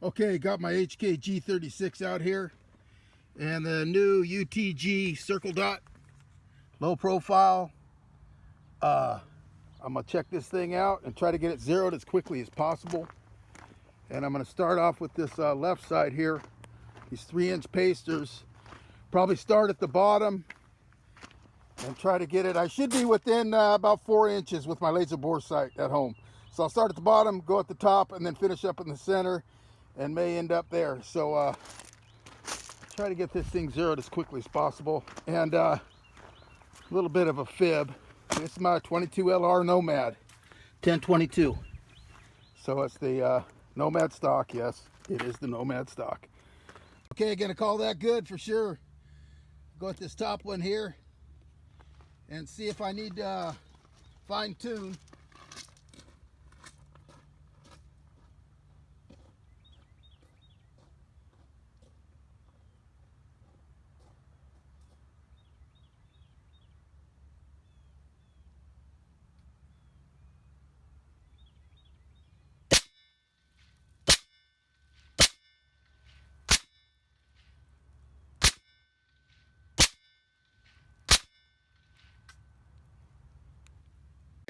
Okay, got my HK G36 out here and the new UTG circle dot, low profile. I'm gonna check this thing out and try to get it zeroed as quickly as possible. And I'm gonna start off with this left side here, these 3-inch pasters. Probably start at the bottom and try to get it. I should be within about 4 inches with my laser bore sight at home. So I'll start at the bottom, go at the top, and then finish up in the center, and may end up there. So try to get this thing zeroed as quickly as possible. And a little bit of a fib. This is my 22LR Nomad, 1022. So it's the Nomad stock. Yes, it is the Nomad stock. Okay, gonna call that good for sure. Go at this top one here and see if I need to fine tune.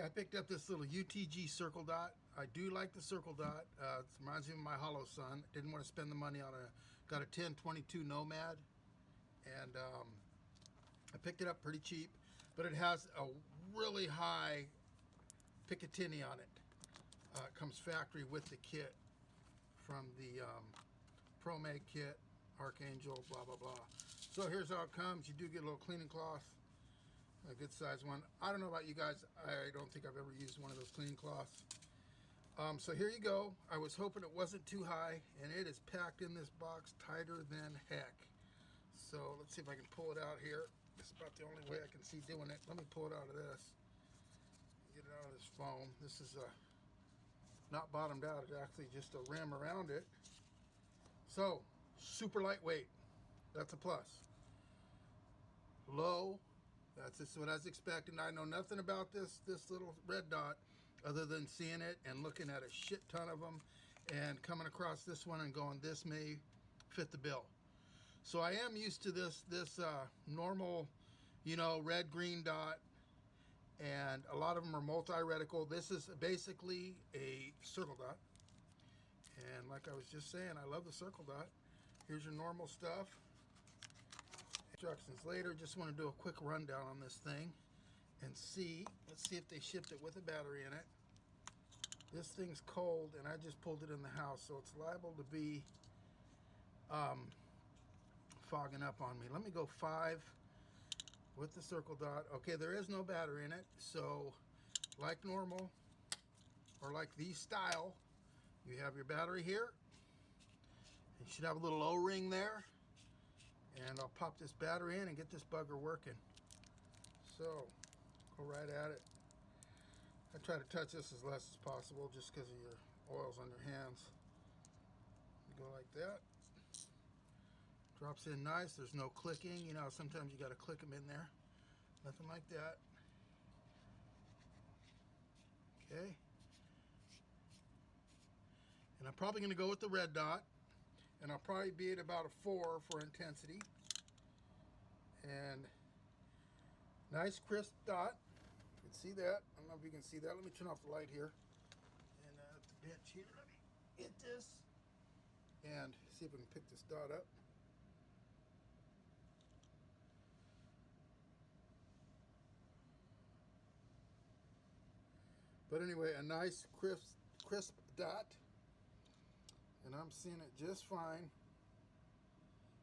I picked up this little UTG circle dot. I do like the circle dot. It reminds me of my Hollow Sun. Didn't want to spend the money on got a 1022 Nomad, and I picked it up pretty cheap, but it has a really high Picatinny on it. It comes factory with the kit from the ProMag kit, Archangel, blah, blah, blah. So here's how it comes. You do get a little cleaning cloth. A good size one. I don't know about you guys. I don't think I've ever used one of those cleaning cloths. So here you go. I was hoping it wasn't too high, and it is packed in this box tighter than heck. So let's see if I can pull it out here. This is about the only way I can see doing it. Let me pull it out of this. Get it out of this foam. This is not bottomed out. It's actually just a rim around it. So super lightweight. That's a plus. Low. That's just what I was expecting. I know nothing about this little red dot other than seeing it and looking at a shit ton of them and coming across this one and going, this may fit the bill. So I am used to this normal, you know, red green dot, and a lot of them are multi-reticle. This is basically a circle dot, and like I was just saying, I love the circle dot. Here's your normal stuff. Instructions later. Just want to do a quick rundown on this thing and see. Let's see if they shipped it with a battery in it. This thing's cold, and I just pulled it in the house, so it's liable to be fogging up on me. Let me go 5 with the circle dot. Okay, there is no battery in it, so like normal, or like the style, you have your battery here. You should have a little O-ring there. And I'll pop this battery in and get this bugger working. So, go right at it. I try to touch this as less as possible just because of your oils on your hands. You go like that. Drops in nice. There's no clicking. You know, sometimes you got to click them in there. Nothing like that. Okay. And I'm probably going to go with the red dot. And I'll probably be at about a 4 for intensity. And nice crisp dot. You can see that. I don't know if you can see that. Let me turn off the light here. And at the bench here, let me hit this. And see if we can pick this dot up. But anyway, a nice crisp dot. And I'm seeing it just fine.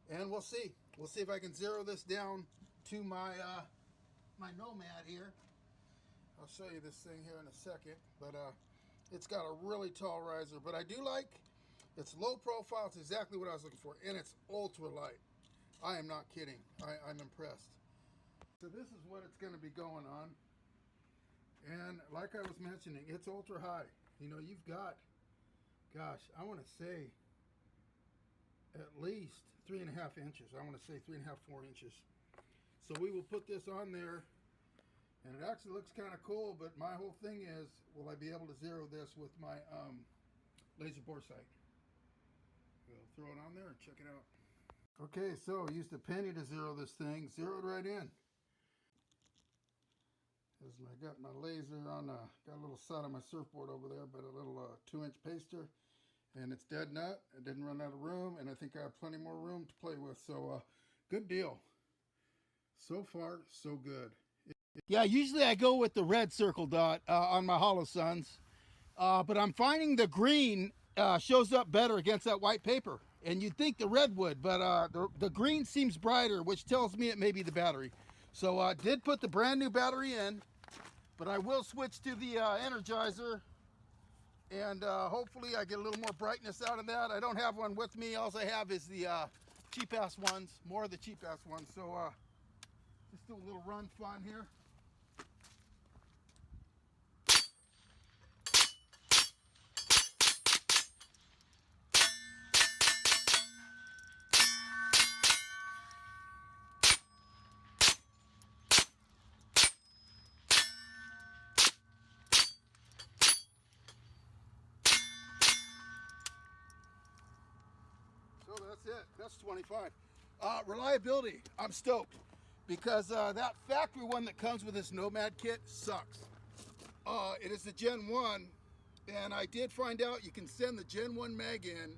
And we'll see. We'll see if I can zero this down to my my Nomad here. I'll show you this thing here in a second. But it's got a really tall riser. But I do like it's low profile. It's exactly what I was looking for. And it's ultra light. I am not kidding. I'm impressed. So this is what it's going to be going on. And like I was mentioning, it's ultra high. You know, you've got, gosh, I want to say at least 3.5 inches. I want to say 3.5, 4 inches. So we will put this on there, and it actually looks kind of cool, but my whole thing is, will I be able to zero this with my laser bore sight? throw it on there and check it out. Okay, so I used a penny to zero this thing, zeroed right in. I got my laser on, got a little set on my surfboard over there, but a little 2-inch paster, and it's dead nut. I didn't run out of room, and I think I have plenty more room to play with, so good deal. So far, so good. Yeah, usually I go with the red circle dot on my hollow suns, but I'm finding the green shows up better against that white paper, and you'd think the red would, but the green seems brighter, which tells me it may be the battery. So I did put the brand new battery in, but I will switch to the Energizer, and hopefully I get a little more brightness out of that. I don't have one with me. All I have is the cheap-ass ones, more of the cheap-ass ones. So just do a little run fun here. That's it. That's 25. Reliability, I'm stoked, because that factory one that comes with this Nomad kit sucks. It is the Gen 1, and I did find out you can send the Gen 1 mag in,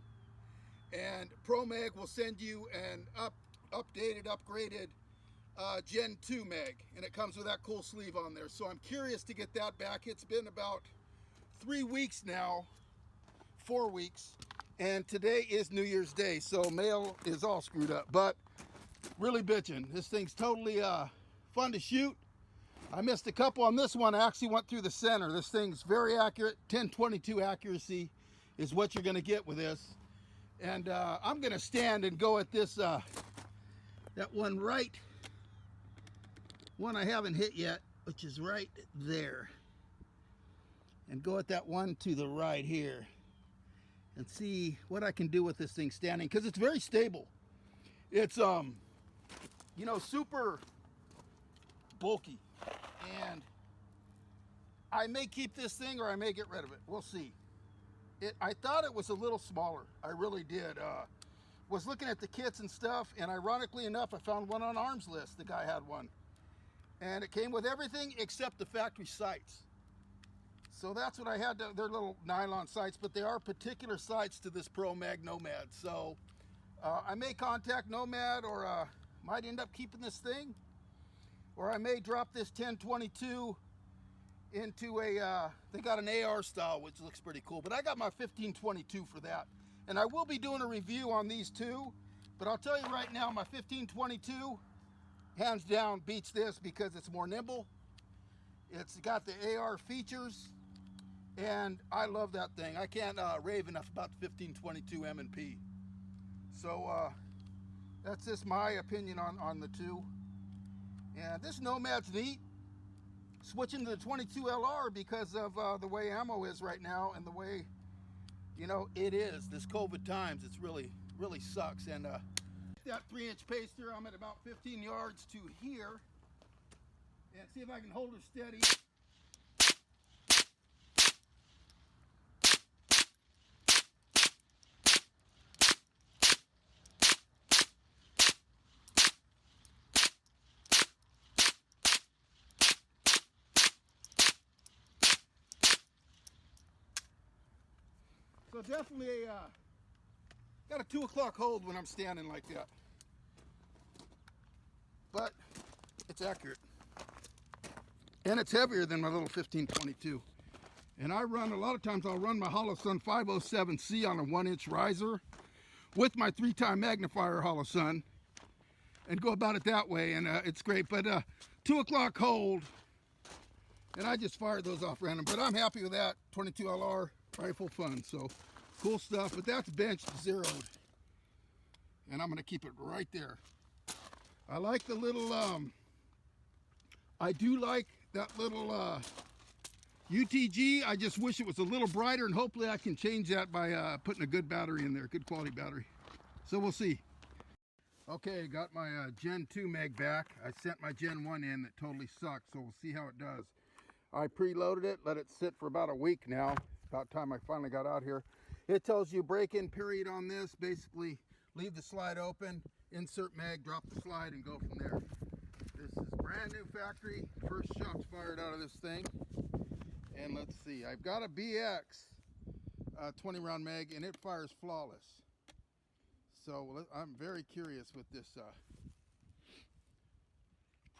and ProMag will send you an updated, upgraded Gen 2 mag, and it comes with that cool sleeve on there. So I'm curious to get that back. It's been about 3 weeks now, 4 weeks. And today is New Year's Day, so mail is all screwed up, but really bitching. This thing's totally fun to shoot. I missed a couple on this one. I actually went through the center. This thing's very accurate. 10/22 accuracy is what you're gonna get with this. And I'm gonna stand and go at this, that one I haven't hit yet, which is right there. And go at that one to the right here, and see what I can do with this thing standing, because it's very stable. It's you know, super bulky, and I may keep this thing or I may get rid of it. We'll see. I thought it was a little smaller. I really did. Was looking at the kits and stuff, and ironically enough, I found one on Arms List. The guy had one, and it came with everything except the factory sights. So that's what I had. They're little nylon sights, but they are particular sights to this ProMag Nomad. So I may contact Nomad, or might end up keeping this thing, or I may drop this 10/22 into a, they got an AR style, which looks pretty cool, but I got my 15/22 for that. And I will be doing a review on these two, but I'll tell you right now, my 15/22 hands down beats this because it's more nimble. It's got the AR features, and I love that thing. I can't rave enough about the 15/22 M&P. So that's just my opinion on the two. And this Nomad's neat. Switching to the 22 LR because of the way ammo is right now, and the way, you know, it is. This COVID times, it's really sucks. And that 3-inch paster, I'm at about 15 yards to here. And see if I can hold her steady. So definitely got a 2 o'clock hold when I'm standing like that. But it's accurate. And it's heavier than my little 15/22. And I run, a lot of times I'll run my Holosun 507C on a 1-inch riser with my 3-time magnifier Holosun and go about it that way, and it's great. But 2 o'clock hold, and I just fired those off random. But I'm happy with that 22 LR rifle fun. So cool stuff. But that's benched zeroed, and I'm going to keep it right there. I like the little, I do like that little UTG. I just wish it was a little brighter, and hopefully I can change that by putting a good battery in there, good quality battery. So we'll see. Okay, got my Gen 2 mag back. I sent my Gen 1 in that totally sucked, so we'll see how it does. I preloaded it, let it sit for about a week now. About time I finally got out here. It tells you break-in period on this. Basically, leave the slide open, insert mag, drop the slide, and go from there. This is brand new factory. First shots fired out of this thing. And let's see, I've got a BX 20 round mag, and it fires flawless. So I'm very curious with this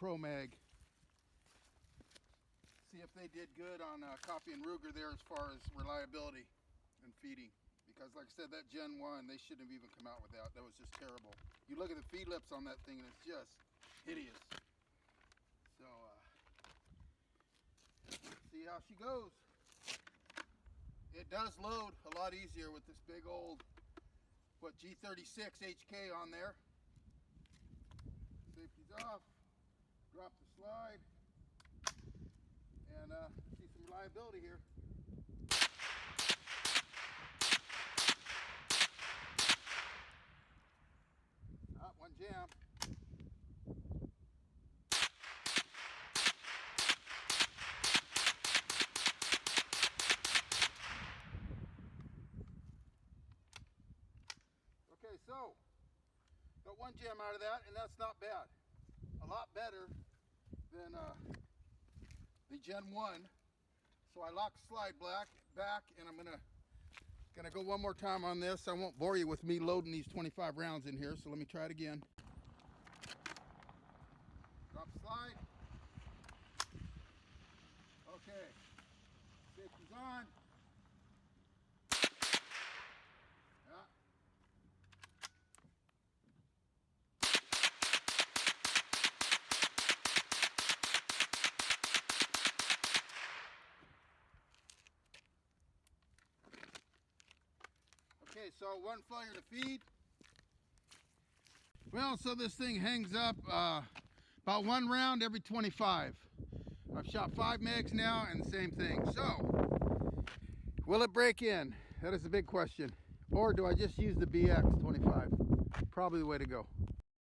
ProMag. See if they did good on Copy and Ruger there as far as reliability and feeding. Because like I said, that Gen 1, they shouldn't have even come out with that. That was just terrible. You look at the feed lips on that thing and it's just hideous. So, let's see how she goes. It does load a lot easier with this big old, G36 HK on there. Safety's off. Drop the slide. And see some reliability here. One jam. Okay, so got one jam out of that, and that's not bad. A lot better than the Gen 1. So I lock the slide back, and I'm gonna go one more time on this. I won't bore you with me loading these 25 rounds in here, so let me try it again. Drop the slide. Okay, safety's on. Yeah. Okay, so one failure to feed. Well, so this thing hangs up about one round every 25. I've shot 5 mags now and the same thing. So, will it break in? That is a big question. Or do I just use the BX 25? Probably the way to go.